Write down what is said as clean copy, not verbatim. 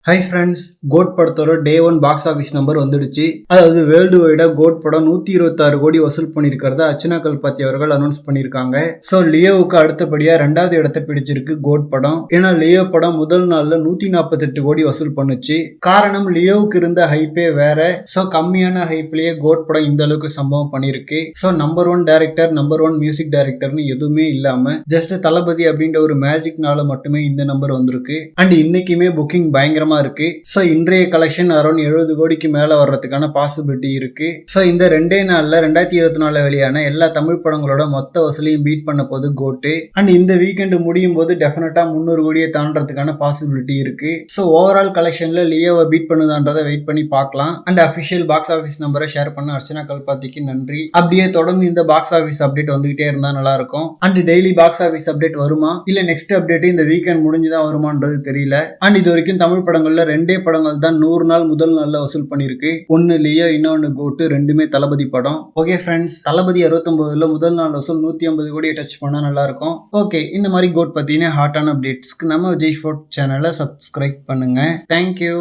Hi friends, code படத்தோட டே 1 box office number வந்துடுச்சு. அதாவது வேர்ல்டு வைடா கோட் படம் 126 கோடி வசூல் பண்ணியிருக்கிறத அர்ச்சனா கல்பாத்தி அவர்கள் அனௌன்ஸ் பண்ணியிருக்காங்க. ஸோ லியோவுக்கு அடுத்தபடியா 2வது இடத்தை பிடிச்சிருக்கு கோட் படம். ஏன்னா லியோ படம் முதல் நாள்ல 148 கோடி வசூல் பண்ணுச்சு. காரணம் லியோவுக்கு இருந்த ஹைப்பே வேற. ஸோ கம்மியான ஹைப்லயே கோட் படம் இந்த அளவுக்கு சம்பவம் பண்ணிருக்கு. So number 1 director, number 1 music டைரக்டர்னு எதுவுமே இல்லாம ஜஸ்ட் தளபதி அப்படின்ற ஒரு மேஜிக்னால மட்டுமே இந்த நம்பர் வந்திருக்கு. அண்ட் இன்னைக்குமே புக்கிங் பயங்கரமா இருக்கு. சோ இன்றைய கலெக்ஷன் அரௌண்ட் 70 கோடிக்கு மேல வர்றதுக்கான பாசிபிலிட்டி இருக்கு. சோ இந்த 2 நாள்ல 2024 வெளியான எல்லா தமிழ் படங்களோட மொத்த வசூலையும் பீட் பண்ண போது கோட்டு. அண்ட் இந்த வீக்கெண்ட் முடியும் போது டெஃபினட்டா 300 கோடியை தாண்டறதுக்கான பாசிபிலிட்டி இருக்கு. சோ ஓவரால் கலெக்ஷன்ல லியோவை பீட் பண்ணுதான்றதை வெயிட் பண்ணி பார்க்கலாம். அண்ட் அபிஷியல் பாக்ஸ் ஆஃபீஸ் நம்பரை ஷேர் பண்ண அர்ச்சனா கல்பாத்திக்கு நன்றி. அப்படியே தொடர்ந்து இந்த பாக்ஸ் ஆஃபீஸ் அப்டேட் வந்துகிட்டே இருந்தா நல்லா இருக்கும். And daily box office update வருமா இல்ல நெக்ஸ்ட் அப்டேட் இந்த வீக்கெண்ட் முடிஞ்சுதான் வருமானது தெரியல. அண்ட் இது வரைக்கும் தமிழ் படங்கள்ல 2 படங்கள் தான் 100 நாள் முதல் நாள்ல வசூல் பண்ணிருக்கு. ஒன்னு லியோ, இன்னொன்னு கோட்டு. ரெண்டுமே தளபதி படம். ஓகே ஃப்ரெண்ட்ஸ், தளபதி 69ல முதல் நாள் வசூல் 150 கோடியை டச் பண்ணா நல்லா இருக்கும். ஓகே, இந்த மாதிரி கோட் பத்தின ஹாட்டான அப்டேட்ஸ்க்கு நம்ம விஜய் ஃபோர்ட் சேனலை சப்ஸ்கிரைப் பண்ணுங்க. தேங்க்யூ.